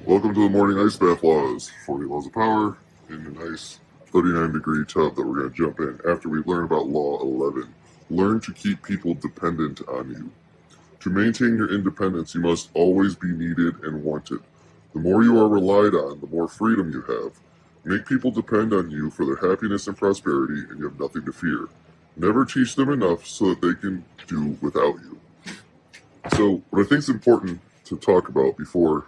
Welcome to the morning ice bath laws. 40 laws of power in a nice 39-degree tub that we're going to jump in after we learn about Law 11. Learn to keep people dependent on you. To maintain your independence, you must always be needed and wanted. The more you are relied on, the more freedom you have. Make people depend on you for their happiness and prosperity, and you have nothing to fear. Never teach them enough so that they can do without you. So, what I think is important to talk about before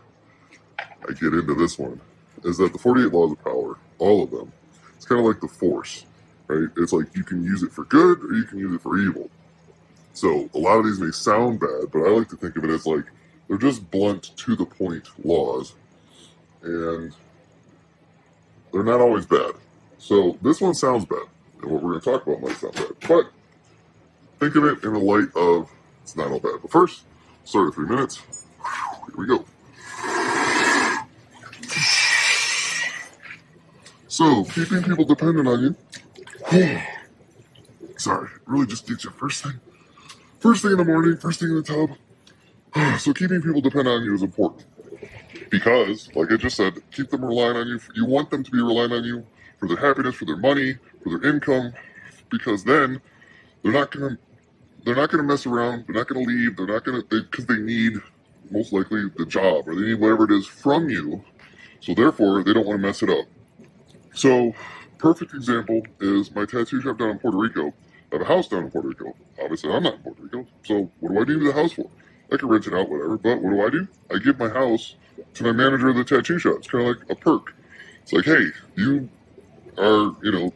I get into this one is that the 48 laws of power, all of them, it's kind of like the force, right? It's like you can use it for good or you can use it for evil. So a lot of these may sound bad, but I like to think of it as like they're just blunt, to the point laws, and they're not always bad. So this one sounds bad, and what we're going to talk about might sound bad, but think of it in the light of it's not all bad. But first, start at 3 minutes. Here we go. So, keeping people dependent on you. Sorry, really just gets you first thing in the morning, first thing in the tub. So keeping people dependent on you is important because, like I just said, keep them relying on you. You want them to be relying on you for their happiness, for their money, for their income, because then they're not gonna mess around. They're not gonna leave. They're not gonna because they need most likely the job or they need whatever it is from you. So therefore, they don't want to mess it up. So, perfect example is my tattoo shop down in Puerto Rico. I have a house down in Puerto Rico. Obviously, I'm not in Puerto Rico. So, what do I need the house for? I can rent it out, whatever. But what do? I give my house to my manager of the tattoo shop. It's kind of like a perk. It's like, hey, you are, the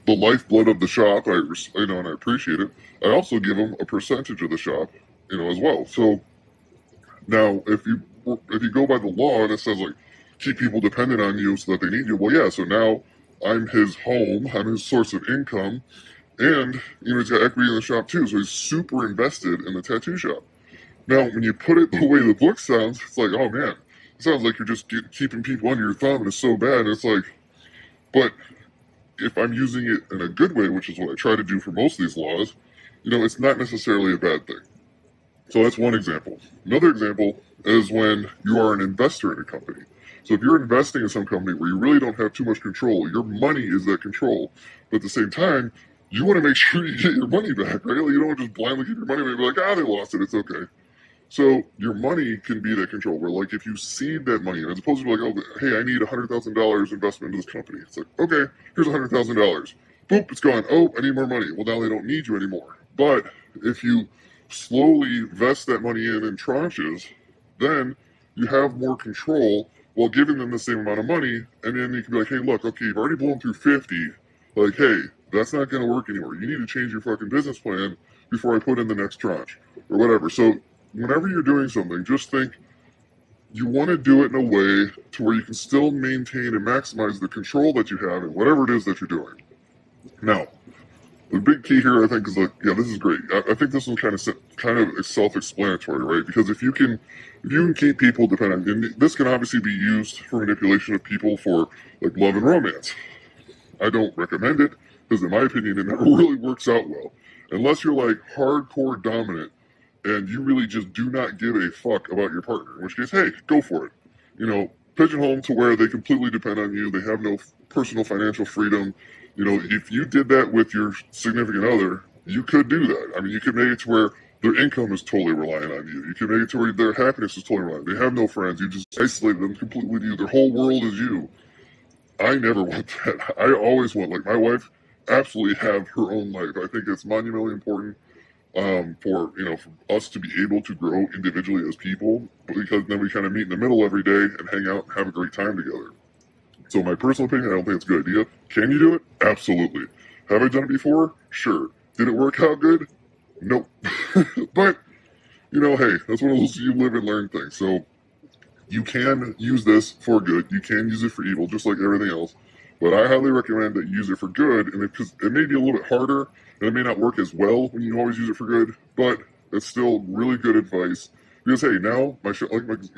lifeblood of the shop. And I appreciate it. I also give them a percentage of the shop, as well. So, now, if you go by the law and it says, like, keep people dependent on you so that they need you. Well, yeah, so now I'm his home, I'm his source of income, and, he's got equity in the shop too, so he's super invested in the tattoo shop. Now, when you put it the way the book sounds, it's like, oh man, it sounds like you're just keeping people under your thumb and it's so bad. And it's like, but if I'm using it in a good way, which is what I try to do for most of these laws, it's not necessarily a bad thing. So that's one example. Another example is when you are an investor in a company. So if you're investing in some company where you really don't have too much control, your money is that control. But at the same time, you want to make sure you get your money back, right? Like you don't want to just blindly keep your money away and be like, they lost it, it's okay. So your money can be that control where, like, if you seed that money, as opposed to like, oh, hey, I need $100,000 investment into this company. It's like, okay, here's $100,000. Boop, it's gone. Oh, I need more money. Well, now they don't need you anymore. But if you slowly vest that money in tranches, then you have more control while giving them the same amount of money, and then you can be like, hey, look, okay, you've already blown through 50, like, hey, that's not going to work anymore. You need to change your fucking business plan before I put in the next tranche, or whatever. So whenever you're doing something, just think you want to do it in a way to where you can still maintain and maximize the control that you have in whatever it is that you're doing. Now, the big key here, I think, is like, yeah, this is great. I think this is kind of self-explanatory, right? Because if you can keep people dependent, and this can obviously be used for manipulation of people for like love and romance. I don't recommend it because, in my opinion, it never really works out well, unless you're like hardcore dominant and you really just do not give a fuck about your partner. In which case, hey, go for it. Pigeonhole them to where they completely depend on you. They have no personal financial freedom. If you did that with your significant other, you could do that. I mean, you could make it to where their income is totally reliant on you. You can make it to where their happiness is totally reliant. They have no friends. You just isolate them completely to you. Their whole world is you. I never want that. I always want, like, my wife absolutely have her own life. I think it's monumentally important for us to be able to grow individually as people, because then we kind of meet in the middle every day and hang out and have a great time together. So my personal opinion, I don't think it's a good idea. Can you do it? Absolutely. Have I done it before? Sure. Did it work out good? Nope. But, hey, that's one of those you live and learn things. So you can use this for good. You can use it for evil, just like everything else. But I highly recommend that you use it for good, and because it may be a little bit harder, and it may not work as well when you always use it for good, but it's still really good advice. Because, hey, now, my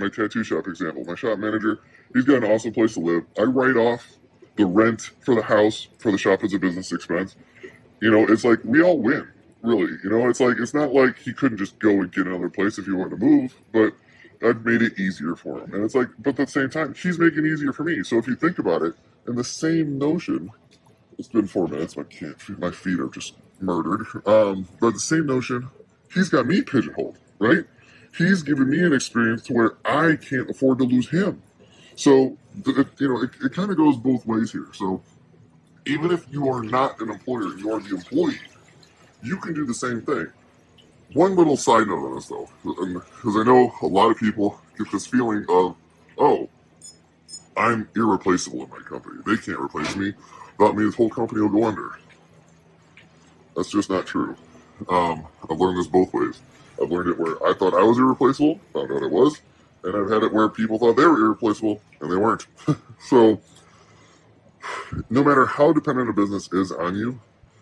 tattoo shop example, my shop manager, he's got an awesome place to live. I write off the rent for the house for the shop as a business expense. It's like we all win, really. It's like, it's not like he couldn't just go and get another place if he wanted to move, but I've made it easier for him. And it's like, but at the same time, he's making it easier for me. So if you think about it, in the same notion, it's been 4 minutes, my feet are just murdered. But the same notion, he's got me pigeonholed, right? He's given me an experience to where I can't afford to lose him. So, it kind of goes both ways here. So even if you are not an employer, you are the employee, you can do the same thing. One little side note on this, though, because I know a lot of people get this feeling of, oh, I'm irreplaceable in my company. They can't replace me. Without me, this whole company will go under. That's just not true. I've learned this both ways. I've learned it where I thought I was irreplaceable, found out I was, and I've had it where people thought they were irreplaceable, and they weren't. So, no matter how dependent a business is on you,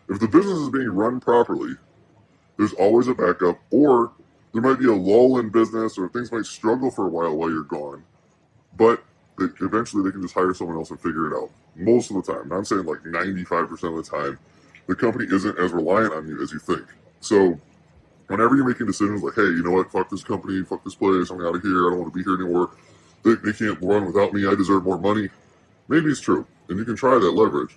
if the business is being run properly, there's always a backup, or there might be a lull in business, or things might struggle for a while you're gone, but eventually they can just hire someone else and figure it out. Most of the time. I'm saying like 95% of the time, the company isn't as reliant on you as you think. So whenever you're making decisions like, hey, you know what, fuck this company, fuck this place, I'm out of here, I don't want to be here anymore, they can't run without me, I deserve more money, maybe it's true, and you can try that leverage.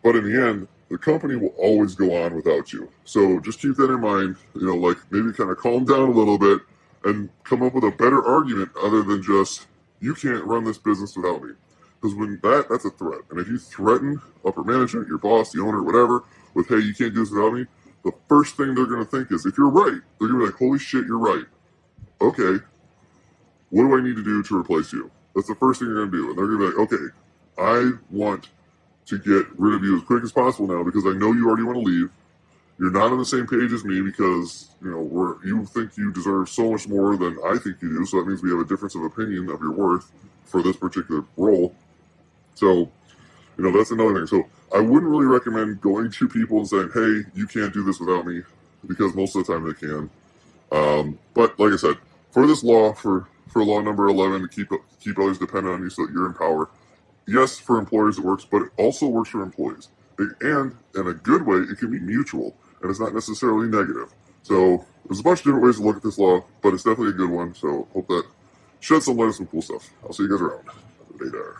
But in the end, the company will always go on without you. So just keep that in mind, like maybe kind of calm down a little bit and come up with a better argument other than just, you can't run this business without me. Because when that's a threat. And if you threaten upper management, your boss, the owner, whatever, with, hey, you can't do this without me, the first thing they're going to think is, if you're right, they're going to be like, holy shit, you're right. Okay, what do I need to do to replace you? That's the first thing you're going to do. And they're going to be like, okay, I want to get rid of you as quick as possible now because I know you already want to leave. You're not on the same page as me because, you think you deserve so much more than I think you do. So that means we have a difference of opinion of your worth for this particular role. So, that's another thing. So I wouldn't really recommend going to people and saying, hey, you can't do this without me, because most of the time they can. But like I said, for this law, for law number 11, to keep others dependent on you so that you're in power, yes, for employers it works, but it also works for employees. And in a good way, it can be mutual, and it's not necessarily negative. So there's a bunch of different ways to look at this law, but it's definitely a good one. So hope that sheds some light on some cool stuff. I'll see you guys around later.